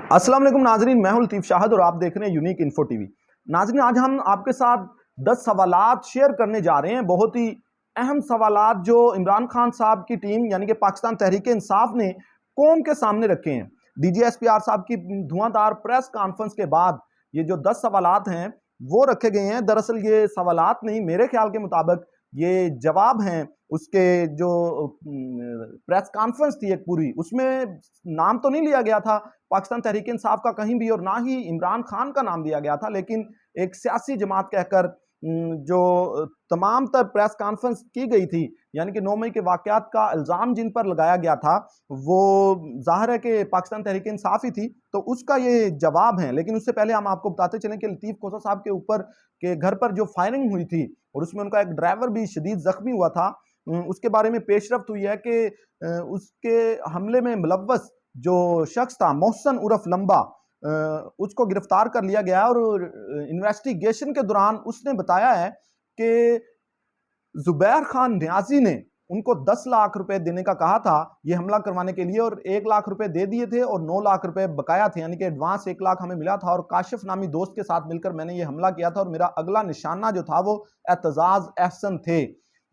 अस्सलाम वालेकुम नाजरीन, मैं हूं लतीफ शाहद और आप देख रहे हैं यूनिक इन्फो टीवी। नाजरीन, आज हम आपके साथ 10 सवालात शेयर करने जा रहे हैं, बहुत ही अहम सवालात जो इमरान खान साहब की टीम यानी कि पाकिस्तान तहरीक इंसाफ ने कौम के सामने रखे हैं। DGSPR साहब की धुआंधार प्रेस कॉन्फ्रेंस के बाद ये जो 10 सवालात हैं वो रखे गए हैं। दरअसल ये सवालात नहीं, मेरे ख्याल के मुताबिक ये जवाब हैं उसके जो प्रेस कॉन्फ्रेंस थी एक पूरी, उसमें नाम तो नहीं लिया गया था पाकिस्तान तहरीक इंसाफ का कहीं भी और ना ही इमरान खान का नाम दिया गया था, लेकिन एक सियासी जमात कहकर जो तमाम तर प्रेस कॉन्फ्रेंस की गई थी, यानी कि 9 मई के वाकयात का इल्ज़ाम जिन पर लगाया गया था वो जाहिर है कि पाकिस्तान तहरीक इंसाफ ही थी, तो उसका ये जवाब है। लेकिन उससे पहले हम आपको बताते चलें कि लतीफ़ खोसा साहब के ऊपर के घर पर जो फायरिंग हुई थी और उसमें उनका एक ड्राइवर भी शदीद जख्मी हुआ था, उसके बारे में पेशरफ्त हुई है कि उसके हमले में मुलव्वस जो शख्स था मोहसन उर्फ लंबा, उसको गिरफ्तार कर लिया गया और इन्वेस्टिगेशन के दौरान उसने बताया है कि जुबैर खान न्याजी ने उनको 10 लाख रुपए देने का कहा था ये हमला करवाने के लिए, और 1 लाख रुपए दे दिए थे और 9 लाख रुपए बकाया थे, यानी कि एडवांस 1 लाख हमें मिला था और काशिफ नामी दोस्त के साथ मिलकर मैंने ये हमला किया था और मेरा अगला निशाना जो था वो एतजाज अहसन थे।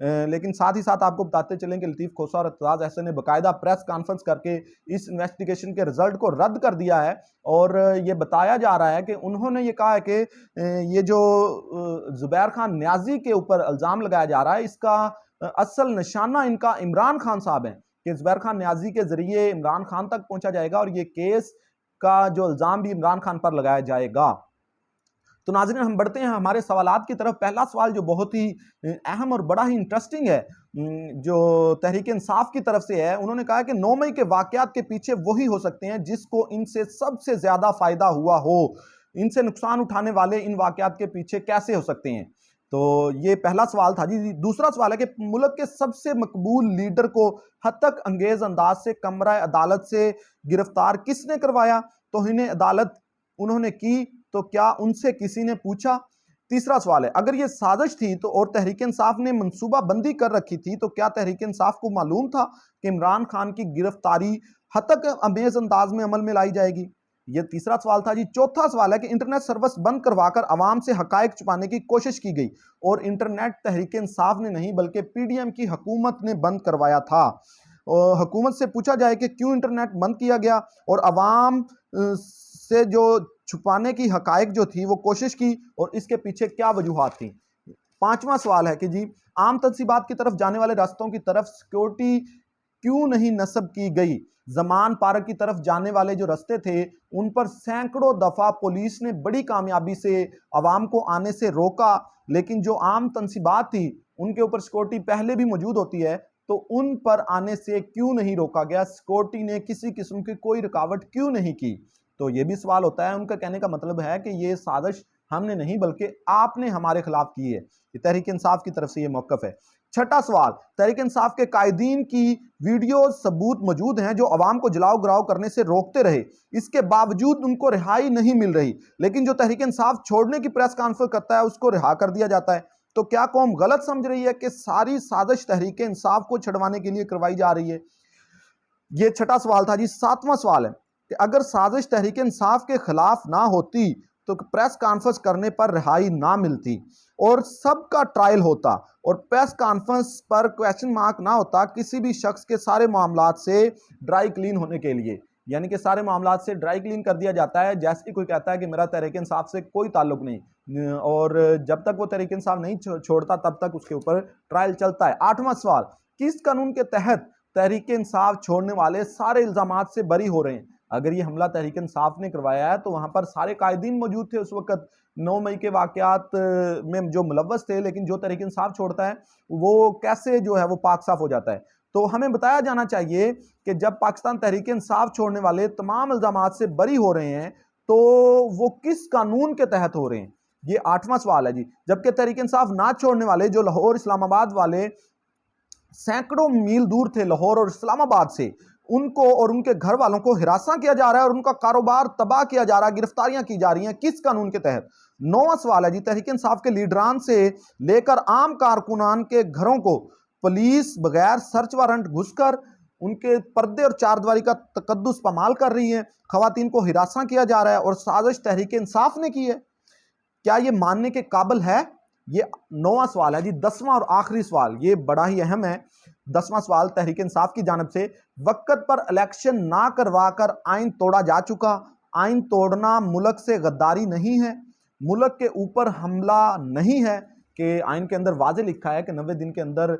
लेकिन साथ ही साथ आपको बताते चलें कि लतीफ़ खोसा और एतजाज अहसन ने बाकायदा प्रेस कॉन्फ्रेंस करके इस इन्वेस्टिगेशन के रिजल्ट को रद्द कर दिया है और ये बताया जा रहा है कि उन्होंने ये कहा है कि ये जो जुबैर खान न्याजी के ऊपर इल्ज़ाम लगाया जा रहा है इसका असल निशाना इनका इमरान खान साहब है, कि जुबैर खान न्याजी के जरिए इमरान खान तक पहुंचा जाएगा और ये केस का जो इल्ज़ाम भी इमरान खान पर लगाया जाएगा। तो नाज़रीन, हम बढ़ते हैं हमारे सवालात की तरफ। पहला सवाल जो बहुत ही अहम और बड़ा ही इंटरेस्टिंग है, जो तहरीक इंसाफ की तरफ से है, उन्होंने कहा कि 9 मई के वाकयात के पीछे वही हो सकते हैं जिसको इनसे सबसे ज्यादा फायदा हुआ हो, इनसे नुकसान उठाने वाले इन वाकयात के पीछे कैसे हो सकते हैं। तो ये पहला सवाल था जी। दूसरा सवाल है कि मुल्क के सबसे मकबूल लीडर को हतक अंगेज अंदाज से कमरा अदालत से गिरफ्तार किसने करवाया? तौहीन अदालत उन्होंने की तो क्या उनसे किसी ने पूछा? तीसरा सवाल है, अगर ये साजिश थी तो और तहरीक इंसाफ ने मंसूबा बंदी कर रखी थी तो क्या तहरीक इंसाफ को मालूम था कि इमरान खान की गिरफ्तारी हतक अमेज अंदाज में अमल में लाई जाएगी? ये तीसरा सवाल था जी। चौथा सवाल है कि इंटरनेट सर्विस बंद करवाकर अवाम से हकायक छुपाने की कोशिश की गई और इंटरनेट तहरीक इंसाफ ने नहीं बल्कि PDM की हुकूमत ने बंद करवाया था। और हुकूमत से पूछा जाए कि क्यों इंटरनेट बंद किया गया और अवाम से जो छुपाने की हकायक जो थी वो कोशिश की और इसके पीछे क्या वजूहात थी। पांचवा सवाल है कि जी, आम तनसीबात की तरफ जाने वाले रास्तों की तरफ सिक्योरिटी क्यों नहीं नस्ब की गई? जमान पार्क की तरफ जाने वाले जो रास्ते थे उन पर सैकड़ों दफा पुलिस ने बड़ी कामयाबी से अवाम को आने से रोका, लेकिन जो आम तनसीबात थी उनके ऊपर सिक्योरिटी पहले भी मौजूद होती है तो उन पर आने से क्यों नहीं रोका गया? सिक्योरिटी ने किसी किस्म की कोई रुकावट क्यों नहीं की? तो ये भी सवाल होता है। उनका कहने का मतलब है कि ये साजिश हमने नहीं बल्कि आपने हमारे खिलाफ की है। ये तहरीक इंसाफ की तरफ से ये मौकफ है। छठा सवाल, तहरीक इंसाफ के कायदीन की वीडियो सबूत मौजूद हैं जो अवाम को जलाओ गिराओ करने से रोकते रहे, इसके बावजूद उनको रिहाई नहीं मिल रही, लेकिन जो तहरीक इंसाफ छोड़ने की प्रेस कॉन्फ्रेंस करता है उसको रिहा कर दिया जाता है। तो क्या कौम गलत समझ रही है कि सारी साजिश तहरीक इंसाफ को छुड़वाने के लिए करवाई जा रही है? ये छठा सवाल था जी। सातवां सवाल है कि अगर साजिश तहरीक इंसाफ के खिलाफ ना होती तो प्रेस कॉन्फ्रेंस करने पर रिहाई ना मिलती और सबका ट्रायल होता और प्रेस कॉन्फ्रेंस पर क्वेश्चन मार्क ना होता किसी भी शख्स के सारे मामलात से ड्राई क्लीन होने के लिए, यानी कि सारे मामलात से ड्राई क्लीन कर दिया जाता है। जैसे कोई कहता है कि मेरा तहरीक इंसाफ से कोई ताल्लुक नहीं और जब तक वो तहरीक इंसाफ नहीं छोड़ता तब तक उसके ऊपर ट्रायल चलता है। आठवां सवाल, किस कानून के तहत तहरीक इंसाफ छोड़ने वाले सारे इल्जामात से बरी हो रहे हैं? अगर ये हमला तहरीक इंसाफ ने करवाया है तो वहां पर सारे कायदीन मौजूद थे उस वक्त 9 मई के वाकयात में जो मुलव्वस थे, लेकिन जो तहरीक इंसाफ छोड़ता है वो कैसे जो है वो पाक साफ हो जाता है? तो हमें बताया जाना चाहिए कि जब पाकिस्तान तहरीक इंसाफ छोड़ने वाले तमाम इल्जामात से बरी हो रहे हैं तो वो किस कानून के तहत हो रहे हैं? ये आठवां सवाल है जी। जबकि तहरीक इंसाफ ना छोड़ने वाले जो लाहौर इस्लामाबाद वाले सैकड़ों मील दूर थे लाहौर और इस्लामाबाद से, उनको और उनके घर वालों को हिरासा किया जा रहा है और उनका कारोबार तबाह किया जा रहा है, गिरफ्तारियां की जा रही हैं, किस कानून के तहत? नौवां सवाल है जी, तहरीक इंसाफ के लीडरान से लेकर आम कारकुनान के घरों को पुलिस बगैर सर्च वारंट घुसकर उनके पर्दे और चारदीवारी का तकद्दुस पामाल कर रही हैं, खवातीन को हिरासा किया जा रहा है और साजिश तहरीक इंसाफ ने की है। क्या ये मानने के काबिल है? ये 9वां सवाल है जी। 10वां और आखिरी सवाल, ये बड़ा ही अहम है। 10वां सवाल तहरीक इंसाफ की जानिब से, वक्त पर इलेक्शन ना करवाकर आइन तोड़ा जा चुका। आइन तोड़ना मुल्क से गद्दारी नहीं है, मुल्क के ऊपर हमला नहीं है कि आइन के अंदर वाज़े लिखा है कि 90 दिन के अंदर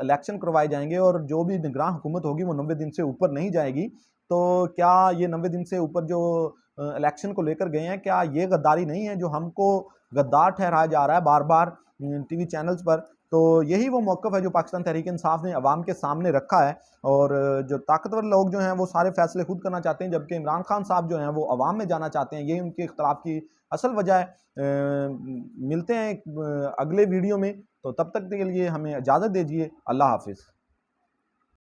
इलेक्शन करवाए जाएंगे और जो भी निगरान हुकूमत होगी वो 90 दिन से ऊपर नहीं जाएगी। तो क्या ये 90 दिन से ऊपर जो इलेक्शन को लेकर गए हैं, क्या ये गद्दारी नहीं है जो हमको गद्दार ठहराया जा रहा है बार बार टीवी चैनल्स पर? तो यही वो मौक़िफ़ है जो पाकिस्तान तहरीक इंसाफ ने अवाम के सामने रखा है। और जो ताकतवर लोग जो हैं वो सारे फैसले खुद करना चाहते हैं, जबकि इमरान खान साहब जो हैं वो अवाम में जाना चाहते हैं। यही उनके इख्तिलाफ की असल वजह है। मिलते हैं एक अगले वीडियो में, तो तब तक के लिए हमें इजाज़त दीजिए। अल्लाह हाफिज़।